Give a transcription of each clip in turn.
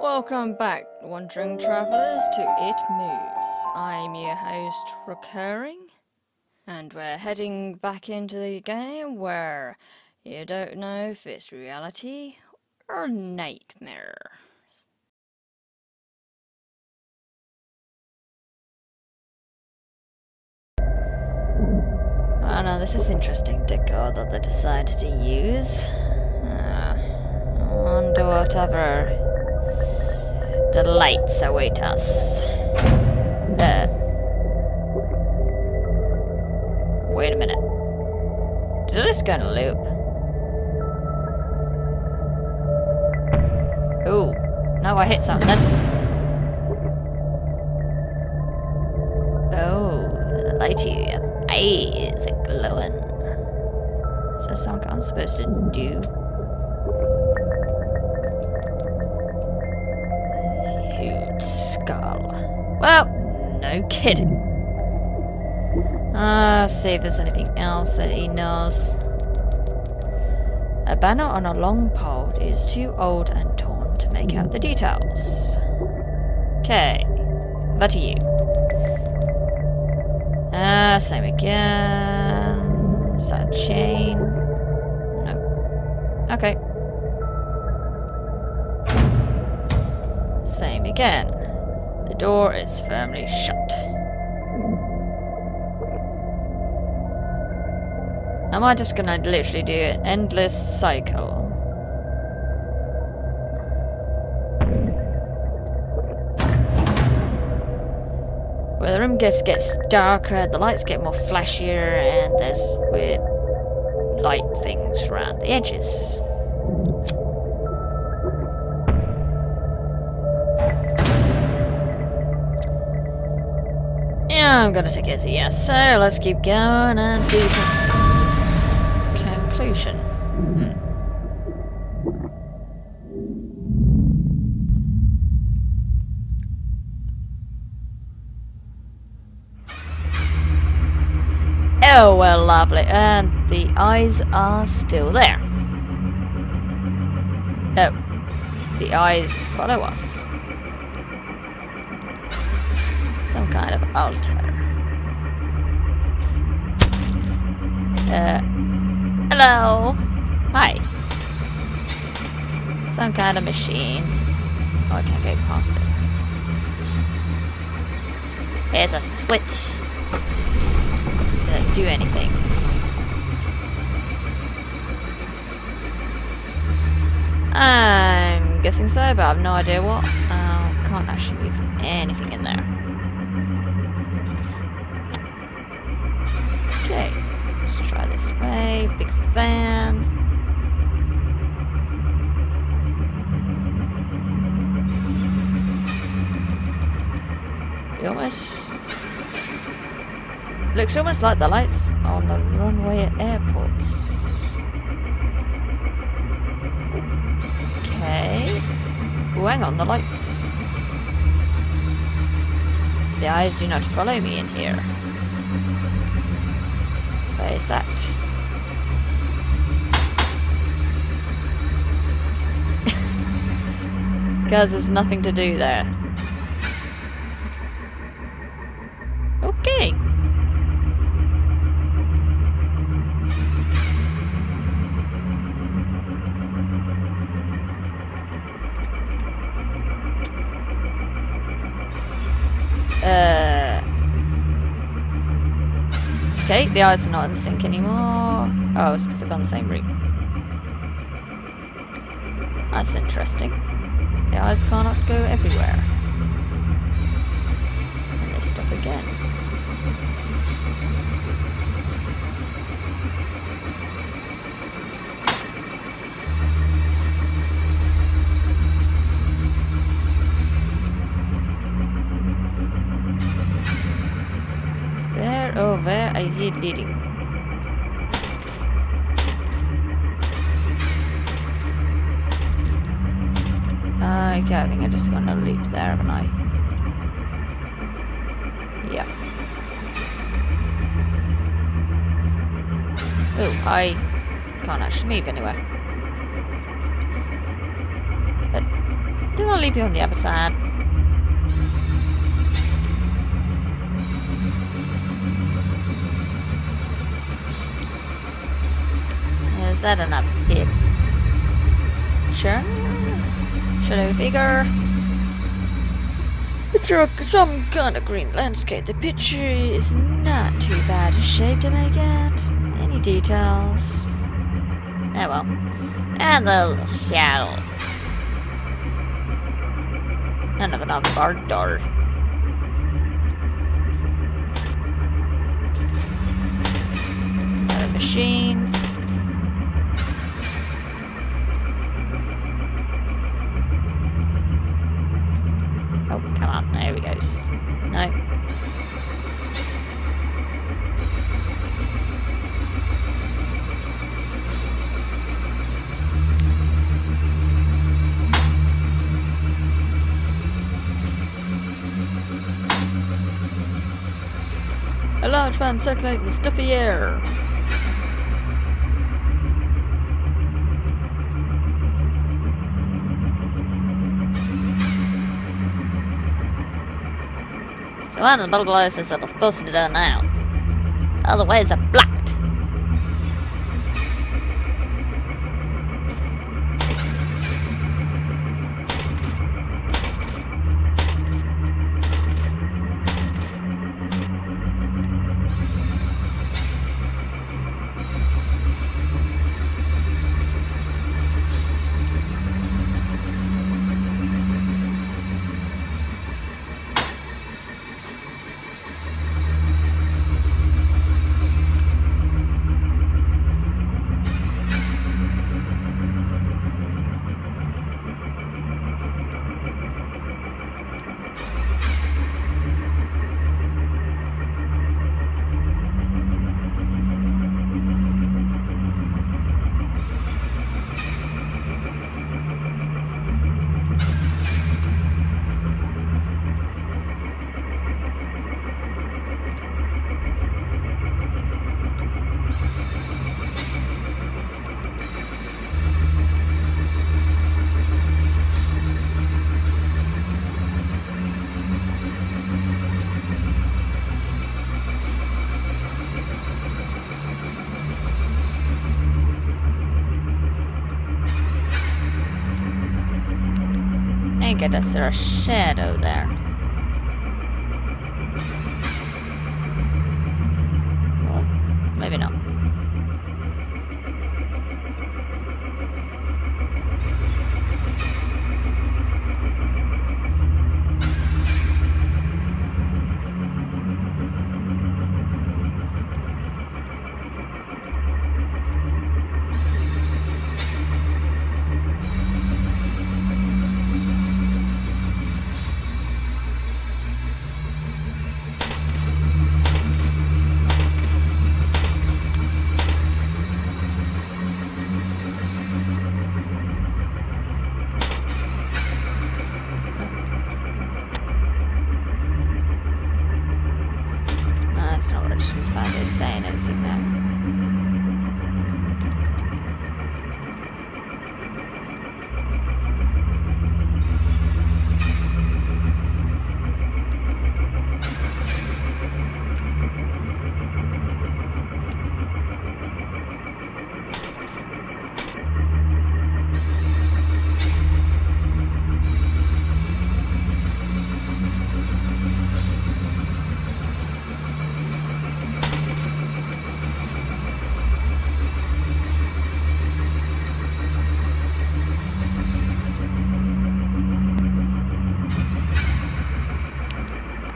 Welcome back, wandering travellers, to It Moves. I'm your host, Recurring, and we're heading back into the game where you don't know if it's reality or nightmare. Oh no, this is interesting decor that they decided to use. I wonder whatever delights await us. Wait a minute. Did I just go in a loop? Ooh. No, I hit something. Oh, the lighty eyes are glowing. Is that something I'm supposed to do? Huge skull. Well, no kidding. See if there's anything else that he knows. A banner on a long pole is too old and torn to make out the details. Okay, what are you? Same again. Is that a chain? No. Okay. Same again. The door is firmly shut. Am I just gonna literally do an endless cycle? Where the room gets darker, the lights get more flashier, and there's weird light things around the edges. Yeah, I'm gonna take it as a yes. So let's keep going and see the conclusion. Oh, well, lovely. And the eyes are still there. Oh, the eyes follow us. Some kind of altar. Hello. Hi. Some kind of machine. Oh, I can't go past it. There's a switch. Doesn't do anything. I'm guessing so, but I have no idea what. Can't actually move anything in there. Okay, let's try this way. Big fan. It almost looks almost like the lights on the runway at airports. Okay. Oh, hang on, the lights. The eyes do not follow me in here. Where is that? Because there's nothing to do there. Okay. Okay, the eyes are not in sync anymore. Oh, it's because I've gone the same route. That's interesting. The eyes cannot go everywhere. And they stop again. Where is it leading? Okay, I think I just gonna leap there, haven't I? Yeah. Oh, I can't actually move anywhere. Did I leave you on the other side? Is that enough picture? Should I figure? Picture of some kind of green landscape. The picture is not too bad a shape to make out. Any details? Oh well. And there's a shadow. And of another guard door. Another machine. Oh, come on. There we go. No. A large fan circulating the stuffy air. So one of the bubble is that we're supposed to do now. Other ways are blocked. I think there's a shadow there. Well, maybe not. It's not really just gonna find those saying anything there.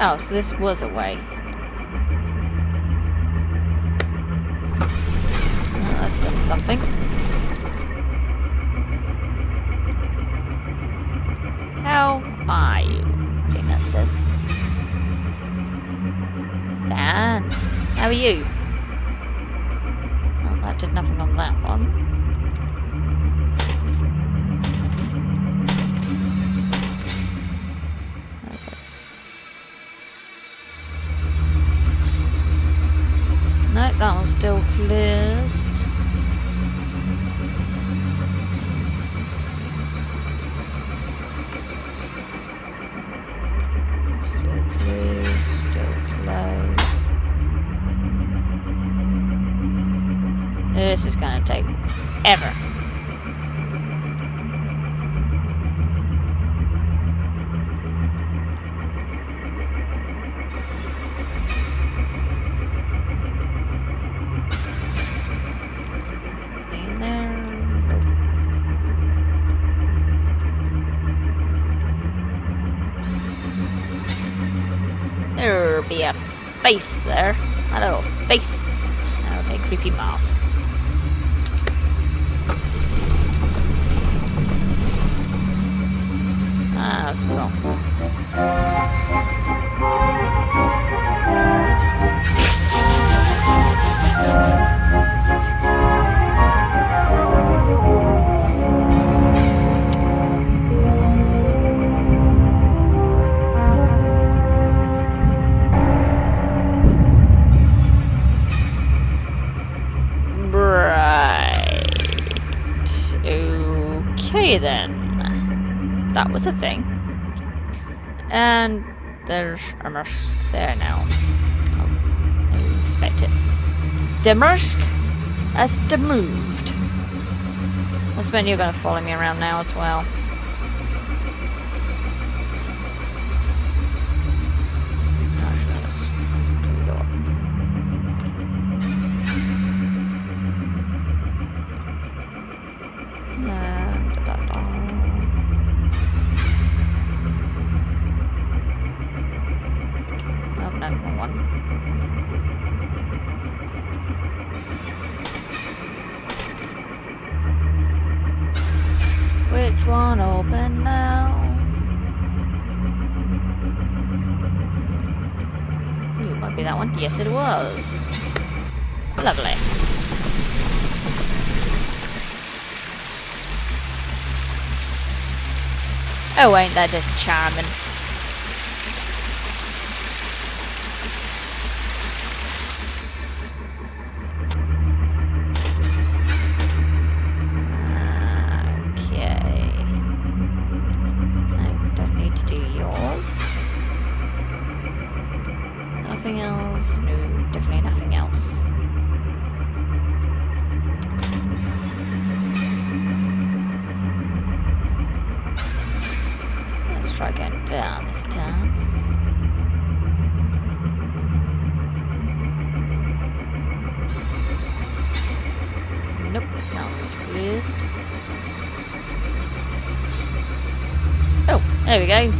Oh, so this was a way. Well, that's done something. How are you? I think that says. Dan, how are you? Well, that did nothing on that one. No, that one's still closed. This is gonna take ever. In there. There'll be a face there. A little face. Okay, creepy mask. Ah, that's wrong. Okay then, that was a thing, and there's a mask there now. Oh, I inspect it. The mask has moved. That's when you're gonna follow me around now as well. Can we go up? Which one open now? Ooh, it might be that one. Yes, it was. Lovely. Oh, ain't that just charming? Nothing else? No, definitely nothing else. Let's try going down this time. Nope, that one's closed. Oh, there we go.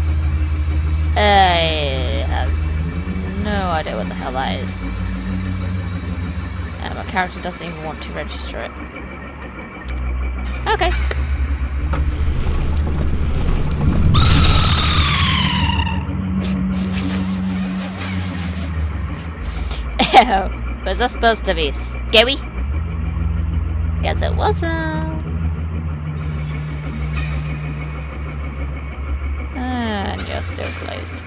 I have no idea what the hell that is. My character doesn't even want to register it. Okay. Was that supposed to be scary? Guess it wasn't. And you're still closed.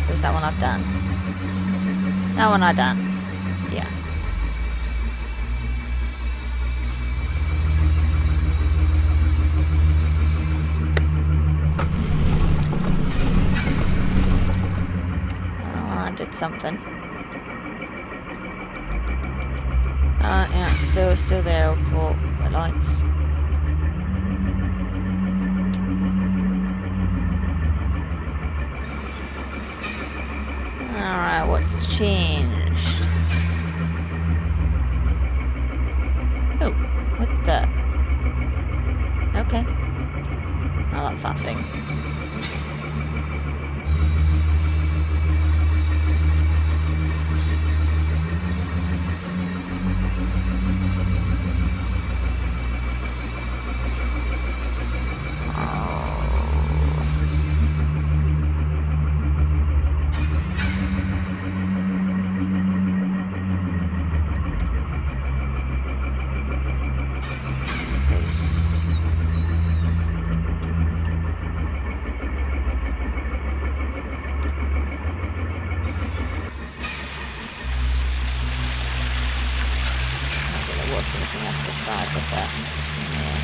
Is that one I've done? That one I've done. Yeah. Oh, I did something. Yeah, still there for the lights. Alright, what's changed? Oh, what the? Okay. Oh, that's that thing. Something else aside, was there? Yeah.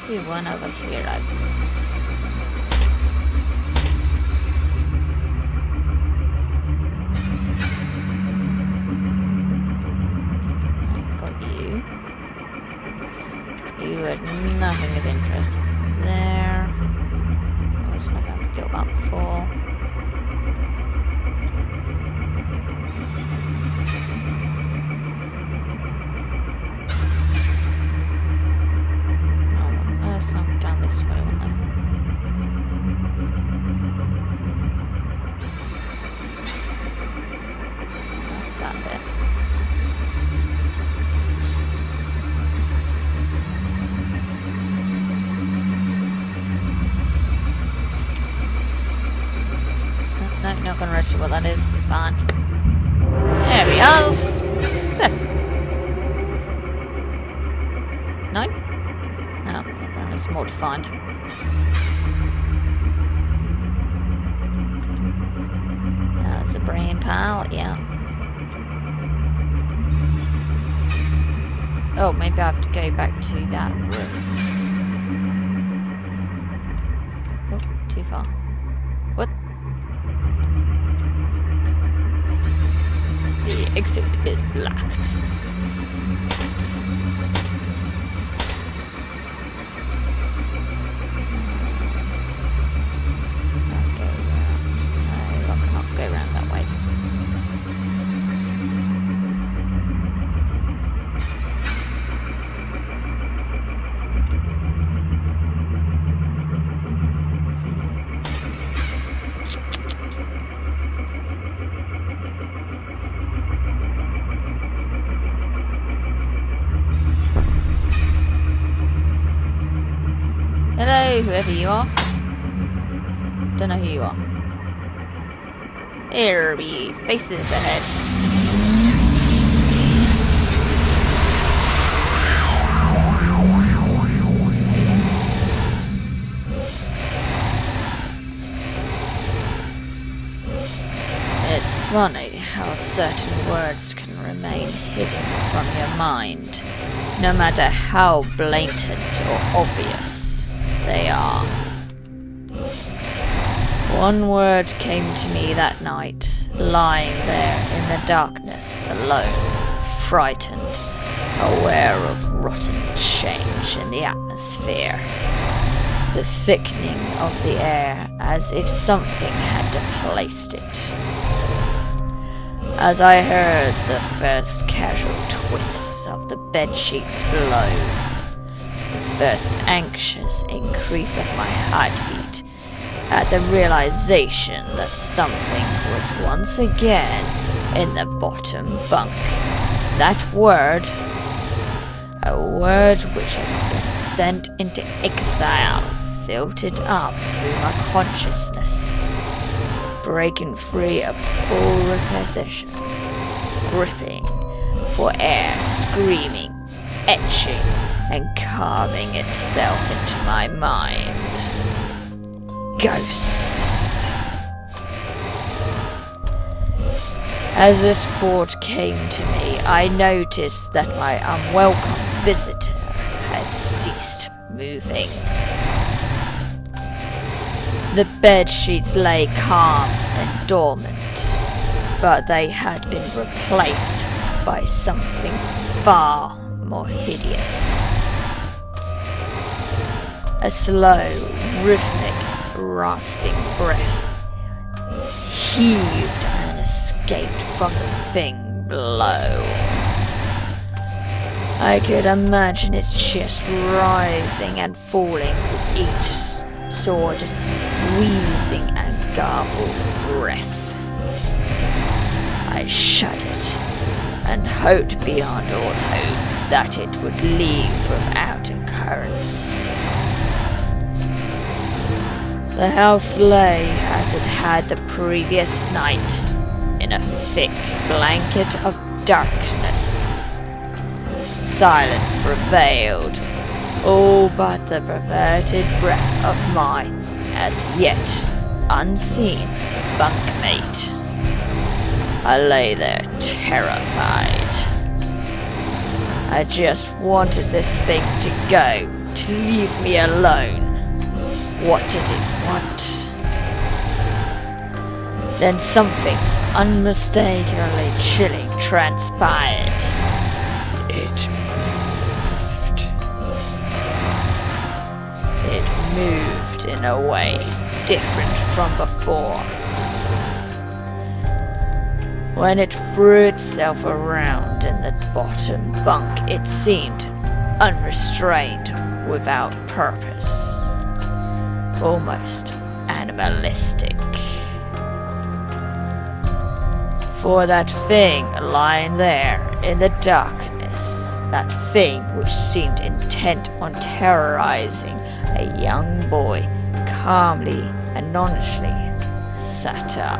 Be one over here I've missed. I got you. You had nothing of interest there. There's nothing to go up for. Some down this way, wasn't there? That's that bit. No, not gonna register what that is. Fine. There we are. Success. No? Oh, apparently it's more to find. That's the brain pile, yeah. Oh, maybe I have to go back to that room. Oh, too far. What? The exit is blocked. Go around that way. Hello, whoever you are. Don't know who you are. There be faces ahead. It's funny how certain words can remain hidden from your mind, no matter how blatant or obvious they are. One word came to me that night, lying there in the darkness, alone, frightened, aware of rotten change in the atmosphere. The thickening of the air, as if something had displaced it. As I heard the first casual twists of the bedsheets below, the first anxious increase of my heartbeat, at the realization that something was once again in the bottom bunk. That word, a word which has been sent into exile, filtered up through my consciousness, breaking free of all repossession, gripping for air, screaming, etching, and carving itself into my mind. Ghost. As this thought came to me, I noticed that my unwelcome visitor had ceased moving. The bedsheets lay calm and dormant, but they had been replaced by something far more hideous. A slow, rhythmic, rasping breath heaved and escaped from the thing below. I could imagine its chest rising and falling with each sort of wheezing and garbled breath. I shuddered and hoped beyond all hope that it would leave without occurrence. The house lay as it had the previous night, in a thick blanket of darkness. Silence prevailed, all but the perverted breath of my, as yet, unseen bunkmate. I lay there terrified. I just wanted this thing to go to leave me alone. What did it want? Then something unmistakably chilling transpired. It moved in a way different from before. When it threw itself around in the bottom bunk, it seemed unrestrained, without purpose, almost animalistic. For that thing lying there in the darkness, that thing which seemed intent on terrorizing a young boy, calmly and nonchalantly sat up.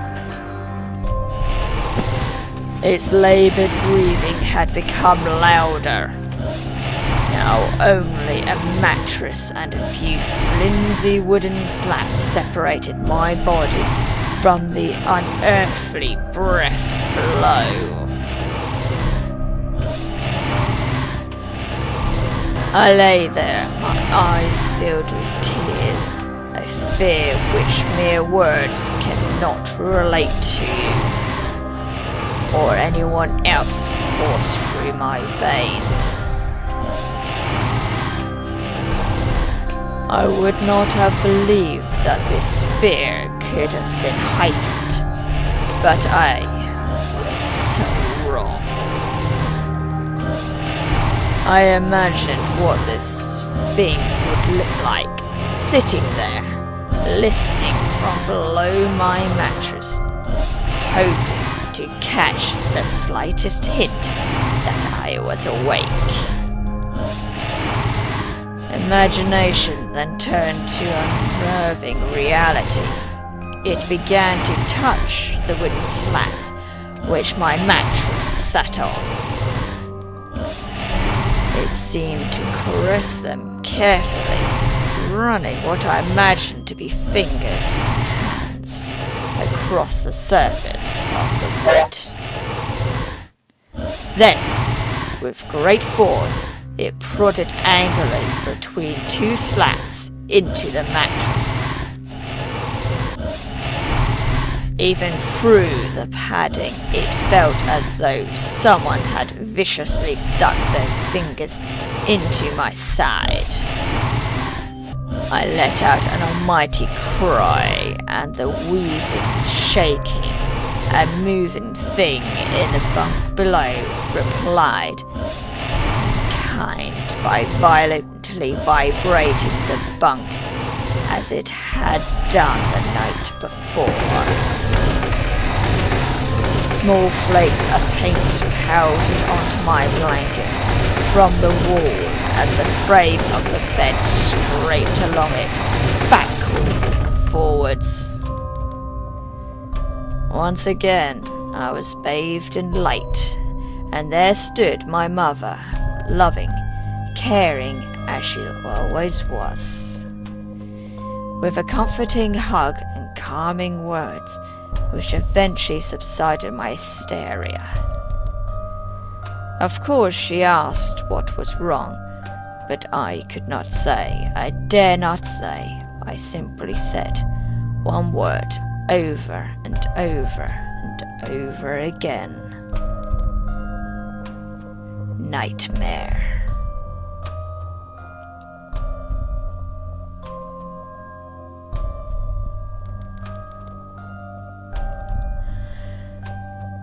Its laboured breathing had become louder. Now only a mattress and a few flimsy wooden slats separated my body from the unearthly breath below. I lay there, my eyes filled with tears, a fear which mere words cannot relate to, or anyone else course through my veins. I would not have believed that this fear could have been heightened, but I was so wrong. I imagined what this thing would look like, sitting there, listening from below my mattress, hoping to catch the slightest hint that I was awake. Imagination then turned to unnerving reality. It began to touch the wooden slats which my mattress sat on. It seemed to caress them carefully, running what I imagined to be fingers and hands across the surface of the wood. Then, with great force, it prodded angrily between two slats into the mattress. Even through the padding, it felt as though someone had viciously stuck their fingers into my side. I let out an almighty cry, and the wheezing, shaking, and moving thing in the bunk below replied in kind by violently vibrating the bunk as it had done the night before. Small flakes of paint powdered onto my blanket from the wall as the frame of the bed scraped along it, backwards and forwards. Once again, I was bathed in light, and there stood my mother, loving, caring as she always was, with a comforting hug and calming words, which eventually subsided my hysteria. Of course she asked what was wrong, but I could not say, I dare not say. I simply said one word over and over and over again. Nightmare.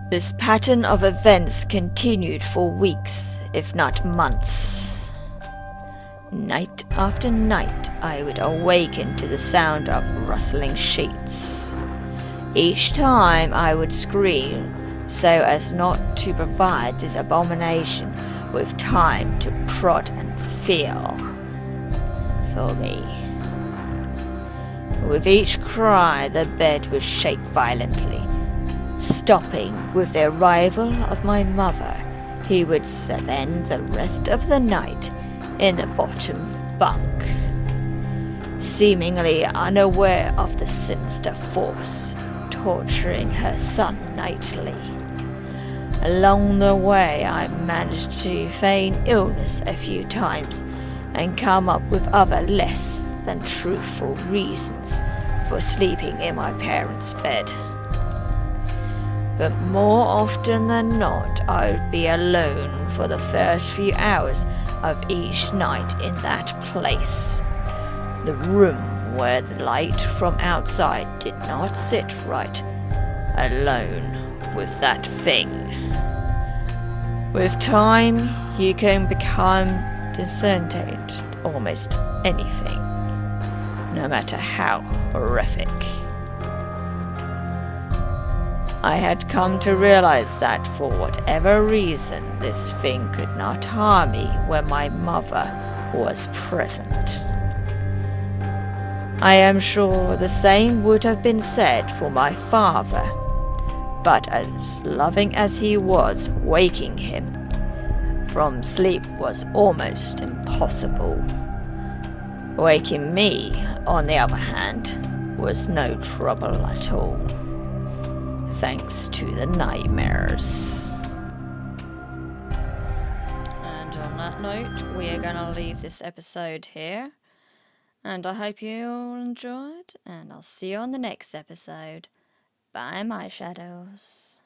This pattern of events continued for weeks, if not months. Night after night, I would awaken to the sound of rustling sheets. Each time I would scream so as not to provide this abomination with time to prod and feel for me. With each cry, the bed would shake violently. Stopping with the arrival of my mother, he would spend the rest of the night in the bottom bunk, seemingly unaware of the sinister force torturing her son nightly. Along the way, I managed to feign illness a few times, and come up with other less than truthful reasons for sleeping in my parents' bed. But more often than not, I would be alone for the first few hours of each night in that place. The room where the light from outside did not sit right, alone with that thing. With time, you can become disoriented to almost anything, no matter how horrific. I had come to realize that for whatever reason, this thing could not harm me when my mother was present. I am sure the same would have been said for my father, but as loving as he was, waking him from sleep was almost impossible. Waking me, on the other hand, was no trouble at all, thanks to the nightmares. And on that note, we are gonna leave this episode here. And I hope you all enjoyed, and I'll see you on the next episode. Bye, my shadows.